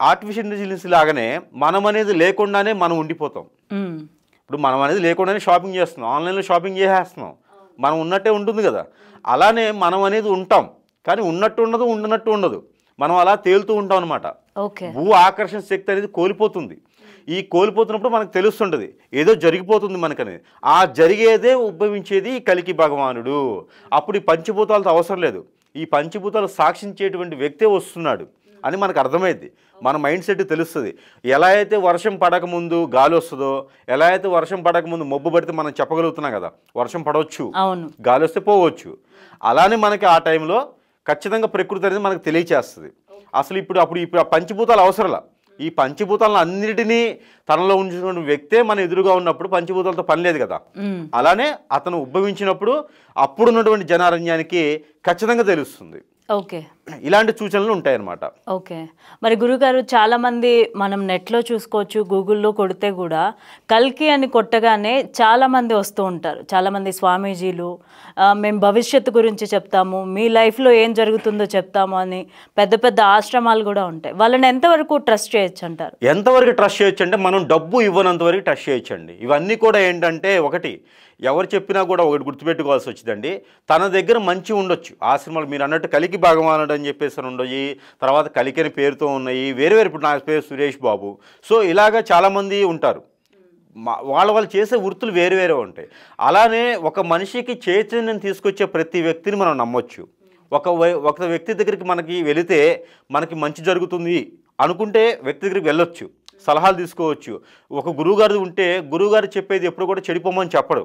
ఆర్టిఫిషియల్ ఇంటెలిజెన్స్ లాగానే మనం అనేది లేకుండానే మనం ఉండిపోతాం. ఇప్పుడు మనం అనేది లేకుండానే షాపింగ్ చేస్తున్నాం, ఆన్లైన్లో షాపింగ్ చేసేస్తున్నాం, మనం ఉన్నట్టే ఉంటుంది కదా. అలానే మనం అనేది ఉంటాం, కానీ ఉన్నట్టు ఉండదు, ఉండనట్టు ఉండదు, మనం అలా తేలుతూ ఉంటాం అనమాట. భూ ఆకర్షణ శక్తి అనేది కోల్పోతుంది. ఈ కోల్పోతున్నప్పుడు మనకు తెలుస్తుంటుంది ఏదో జరిగిపోతుంది మనకనేది. ఆ జరిగేదే ఉద్భవించేది కలికి భగవానుడు. అప్పుడు ఈ పంచభూతాలతో అవసరం లేదు, ఈ పంచభూతాలు సాక్షించేటువంటి వ్యక్తే వస్తున్నాడు అని మనకు అర్థమైంది. మన మైండ్ సెట్ తెలుస్తుంది. ఎలా అయితే వర్షం పడకముందు గాలి వస్తుందో, ఎలా అయితే వర్షం పడకముందు మబ్బు పడితే మనం చెప్పగలుగుతున్నాం కదా, వర్షం పడవచ్చు, గాలి వస్తే పోవచ్చు. అలానే మనకి ఆ టైంలో ఖచ్చితంగా ప్రకృతి అనేది మనకు తెలియచేస్తుంది. అసలు ఇప్పుడు ఆ పంచభూతాలు అవసరంలా. ఈ పంచభూతాలను అన్నిటినీ తనలో ఉంచిన వ్యక్తే మన ఎదురుగా ఉన్నప్పుడు పంచభూతాలతో పని లేదు కదా. అలానే అతను ఉద్భవించినప్పుడు అప్పుడున్నటువంటి జనారణ్యానికి ఖచ్చితంగా తెలుస్తుంది. ఓకే. ఇలాంటి సూచనలు ఉంటాయన్నమాట. ఓకే. మరి గురుగారు, చాలామంది మనం నెట్లో చూసుకోవచ్చు, గూగుల్లో కొడితే కూడా కల్కి అని కొట్టగానే చాలామంది వస్తూ ఉంటారు. చాలామంది స్వామీజీలు మేము భవిష్యత్తు గురించి చెప్తాము, మీ లైఫ్లో ఏం జరుగుతుందో చెప్తాము అని పెద్ద పెద్ద ఆశ్రమాలు కూడా ఉంటాయి. వాళ్ళని ఎంతవరకు ట్రస్ట్ చేయొచ్చు అంటారు? ఎంతవరకు ట్రస్ట్ చేయొచ్చు అంటే మనం డబ్బు ఇవ్వనంత వరకు ట్రస్ట్ చేయొచ్చండి. ఇవన్నీ కూడా ఏంటంటే ఒకటి, ఎవరు చెప్పినా కూడా ఒకటి గుర్తుపెట్టుకోవాల్సి వచ్చిందండి, తన దగ్గర మంచి ఉండొచ్చు. ఆశ్రమాలు మీరు అన్నట్టు కలికి భగవానుడు అని చెప్పేసి ఉండయి, తర్వాత కలికి అని పేరుతో ఉన్నాయి, వేరే వేరే. ఇప్పుడు నా పేరు సురేష్ బాబు. సో ఇలాగా చాలామంది ఉంటారు, వాళ్ళు చేసే వృత్తులు వేరు వేరే ఉంటాయి. అలానే ఒక మనిషికి చైతన్యం తీసుకొచ్చే ప్రతి వ్యక్తిని మనం నమ్మొచ్చు. ఒక వ్యక్తి దగ్గరికి మనకి వెళితే మనకి మంచి జరుగుతుంది అనుకుంటే వ్యక్తి దగ్గరికి వెళ్ళొచ్చు, సలహాలు తీసుకోవచ్చు. ఒక గురువుగారు ఉంటే గురువుగారు చెప్పేది ఎప్పుడు కూడా చెడిపోమని చెప్పడు.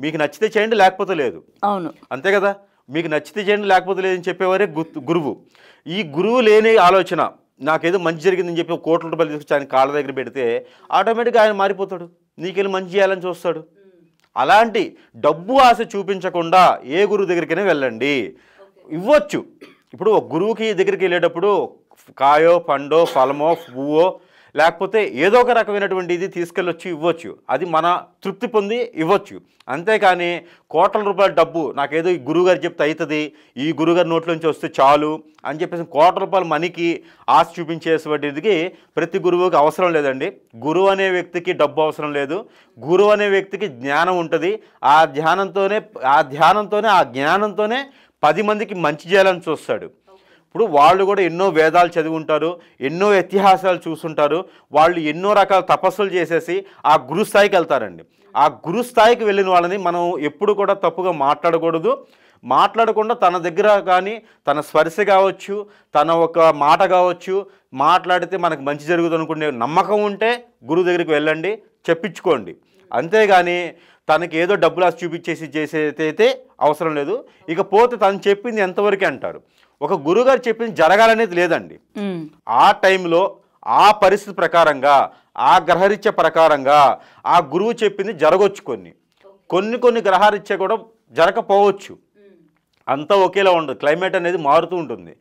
మీకు నచ్చితే చేయండి, లేకపోతే లేదు. అవును, అంతే కదా. మీకు నచ్చితే చేయండి, లేకపోతే లేదని చెప్పేవారే గురువు. ఈ గురువు లేని ఆలోచన, నాకేదో మంచి జరిగిందని చెప్పి కోట్ల రూపాయలు తీసుకొచ్చి ఆయన కాళ్ళ దగ్గర పెడితే ఆటోమేటిక్గా ఆయన మారిపోతాడు, నీకెళ్ళి మంచి చేయాలని చూస్తాడు. అలాంటి డబ్బు ఆశ చూపించకుండా ఏ గురువు దగ్గరికైనా వెళ్ళండి, ఇవ్వచ్చు. ఇప్పుడు ఒక గురువుకి దగ్గరికి వెళ్ళేటప్పుడు కాయో పండో ఫలమో పువ్వో లేకపోతే ఏదో ఒక రకమైనటువంటి ఇది తీసుకెళ్ళొచ్చి ఇవ్వచ్చు, అది మన తృప్తి పొంది ఇవ్వచ్చు. అంతేకాని కోట్ల రూపాయల డబ్బు నాకేదో ఈ గురువుగారు చెప్తే అవుతుంది, ఈ గురువుగారి నోట్లోంచి వస్తే చాలు అని చెప్పేసి కోట్ల రూపాయల మనీకి ఆశ చూపించేసేటికి ప్రతి గురువుకి అవసరం లేదండి. గురువు అనే వ్యక్తికి డబ్బు అవసరం లేదు, గురువు అనే వ్యక్తికి జ్ఞానం ఉంటుంది. ఆ జ్ఞానంతోనే 10 మందికి మంచి చేయాలని చూస్తాడు. ఇప్పుడు వాళ్ళు కూడా ఎన్నో వేదాలు చదివి ఉంటారు, ఎన్నో ఇతిహాసాలు చూస్తుంటారు, వాళ్ళు ఎన్నో రకాల తపస్సులు చేసేసి ఆ గురుస్థాయికి వెళ్తారండి. ఆ గురుస్థాయికి వెళ్ళిన వాళ్ళని మనం ఎప్పుడు కూడా తప్పుగా మాట్లాడకూడదు. మాట్లాడకుండా తన దగ్గర కానీ తన స్పర్శ కావచ్చు, తన ఒక మాట కావచ్చు, మాట్లాడితే మనకు మంచి జరుగుతుంది అనుకునే నమ్మకం ఉంటే గురువు దగ్గరికి వెళ్ళండి, చెప్పించుకోండి. అంతేగాని తనకి ఏదో డబ్బులు ఆశ చూపించేసి చేసేదైతే అవసరం లేదు. ఇకపోతే తను చెప్పింది ఎంతవరకు అంటారు. ఒక గురువుగారు చెప్పింది జరగాలనేది లేదండి. ఆ టైంలో ఆ పరిస్థితి ప్రకారంగా ఆ గ్రహరీత్య ప్రకారంగా ఆ గురువు చెప్పింది జరగవచ్చు. కొన్ని గ్రహరీత్య కూడా జరగకపోవచ్చు. అంతా ఒకేలా ఉండదు, క్లైమేట్ అనేది మారుతూ ఉంటుంది.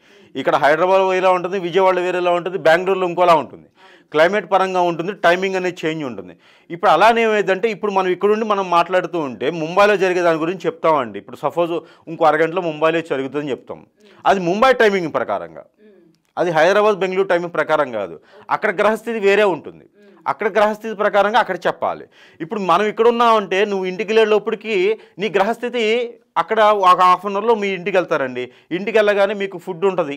ఇక్కడ హైదరాబాద్ వేరేలా ఉంటుంది, విజయవాడ వేరేలా ఉంటుంది, బెంగళూరులో ఇంకోలా ఉంటుంది. క్లైమేట్ పరంగా ఉంటుంది, టైమింగ్ అనేది చేంజ్ ఉంటుంది. ఇప్పుడు అలానే ఏమైందంటే ఇప్పుడు మనం ఇక్కడుండి మనం మాట్లాడుతూ ఉంటే ముంబైలో జరిగే దాని గురించి చెప్తామండి. ఇప్పుడు సపోజ్ ఇంకో అరగంటలో ముంబైలో జరుగుతుందని చెప్తాం, అది ముంబై టైమింగ్ ప్రకారంగా, అది హైదరాబాద్ బెంగళూరు టైమింగ్ ప్రకారం కాదు. అక్కడ గ్రహస్థితి వేరే ఉంటుంది, అక్కడ గ్రహస్థితి ప్రకారంగా అక్కడ చెప్పాలి. ఇప్పుడు మనం ఇక్కడ ఉన్నామంటే నువ్వు ఇంటికి వెళ్ళేటప్పటికి నీ గ్రహస్థితి అక్కడ ఒక హాఫ్ అన్ అవర్లో మీ ఇంటికి వెళ్తారండి. ఇంటికి వెళ్ళగానే మీకు ఫుడ్ ఉంటుంది.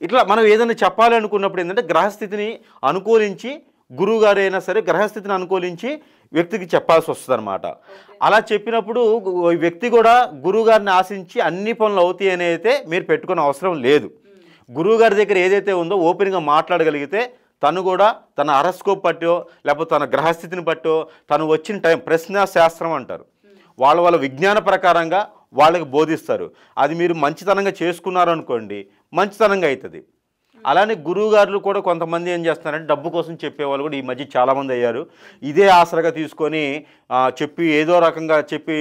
ఇట్లా మనం ఏదైనా చెప్పాలి అనుకున్నప్పుడు ఏంటంటే గ్రహస్థితిని అనుకూలించి గురువుగారు అయినా సరే గ్రహస్థితిని అనుకూలించి వ్యక్తికి చెప్పాల్సి వస్తుంది అనమాట. అలా చెప్పినప్పుడు వ్యక్తి కూడా గురువుగారిని ఆశించి అన్ని పనులు అవుతాయి అని అయితే మీరు పెట్టుకునే అవసరం లేదు. గురువుగారి దగ్గర ఏదైతే ఉందో ఓపెన్గా మాట్లాడగలిగితే తను కూడా తన హరస్కోప్ పట్టో లేకపోతే తన గ్రహస్థితిని పట్టో తను వచ్చిన టైం ప్రశ్న శాస్త్రం అంటారు, వాళ్ళ విజ్ఞాన ప్రకారంగా వాళ్ళకి బోధిస్తారు. అది మీరు మంచితనంగా చేసుకున్నారనుకోండి, మంచితనంగా అవుతుంది. అలానే గురువుగారులు కూడా కొంతమంది ఏం చేస్తున్నారంటే డబ్బు కోసం చెప్పేవాళ్ళు కూడా ఈ మధ్య చాలామంది అయ్యారు. ఇదే ఆసరగా తీసుకొని చెప్పి ఏదో రకంగా చెప్పి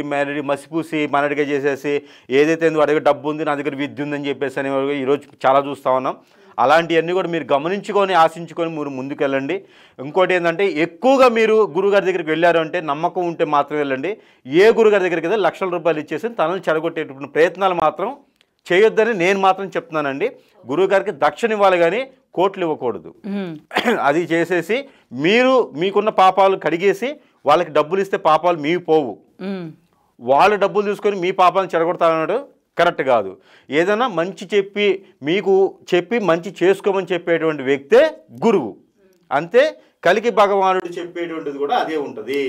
మసిపూసి మనడిగా చేసేసి ఏదైతే వాడి దగ్గర డబ్బు ఉంది, నా దగ్గర విద్య ఉందని చెప్పేసి అనేవాళ్ళు ఈరోజు చాలా చూస్తూ ఉన్నాం. అలాంటివన్నీ కూడా మీరు గమనించుకొని ఆశించుకొని మీరు ముందుకెళ్ళండి. ఇంకోటి ఏంటంటే ఎక్కువగా మీరు గురుగారి దగ్గరికి వెళ్ళారు అంటే నమ్మకం ఉంటే మాత్రం వెళ్ళండి. ఏ గురుగారి దగ్గరికి అయితే లక్షల రూపాయలు ఇచ్చేసి తనని చెడగొట్టేటువంటి ప్రయత్నాలు మాత్రం చేయొద్దని నేను మాత్రం చెప్తున్నానండి. గురువుగారికి దక్షిణ ఇవ్వాలి కానీ కోట్లు ఇవ్వకూడదు. అది చేసేసి మీకున్న పాపాలు కడిగేసి వాళ్ళకి డబ్బులు ఇస్తే పాపాలు మీవి పోవు. వాళ్ళు డబ్బులు తీసుకొని మీ పాపాలను చెడగొడతానన్నాడు, కరెక్ట్ కాదు. ఏదైనా మంచి చెప్పి మంచి చేసుకోమని చెప్పేటువంటి వ్యక్తే గురువు. అంతే కలికి భగవానుడు చెప్పేటువంటిది కూడా అదే ఉంటది.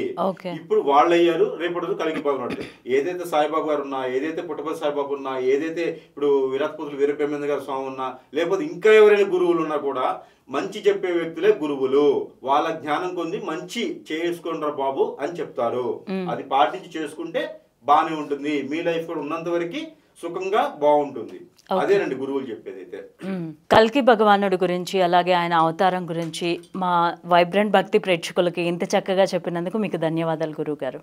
ఇప్పుడు వాళ్ళు అయ్యారు, రేపటి కలికి భగవానుడు. ఏదైతే సాయిబాబా గారు ఉన్నా, ఏదైతే పుట్టపతి సాయిబాబు ఉన్నా, ఏదైతే ఇప్పుడు విరాట్పతులు వీరబ్రహ్మేంద్ర గారి స్వామి ఉన్నా, లేకపోతే ఇంకా ఎవరైనా గురువులు ఉన్నా కూడా మంచి చెప్పే వ్యక్తులే గురువులు. వాళ్ళ జ్ఞానం కొంది మంచి చేసుకుంటారు బాబు అని చెప్తారు. అది పాటించి చేసుకుంటే బానే ఉంటుంది. మీ లైఫ్ కూడా ఉన్నంత వరకు సుఖంగా బాగుంటుంది. అదేనండి గురువులు చెప్పేది. అయితే కల్కి భగవానుడి గురించి అలాగే ఆయన అవతారం గురించి మా వైబ్రెంట్ భక్తి ప్రేక్షకులకి ఇంత చక్కగా చెప్పినందుకు మీకు ధన్యవాదాలు గురువు గారు.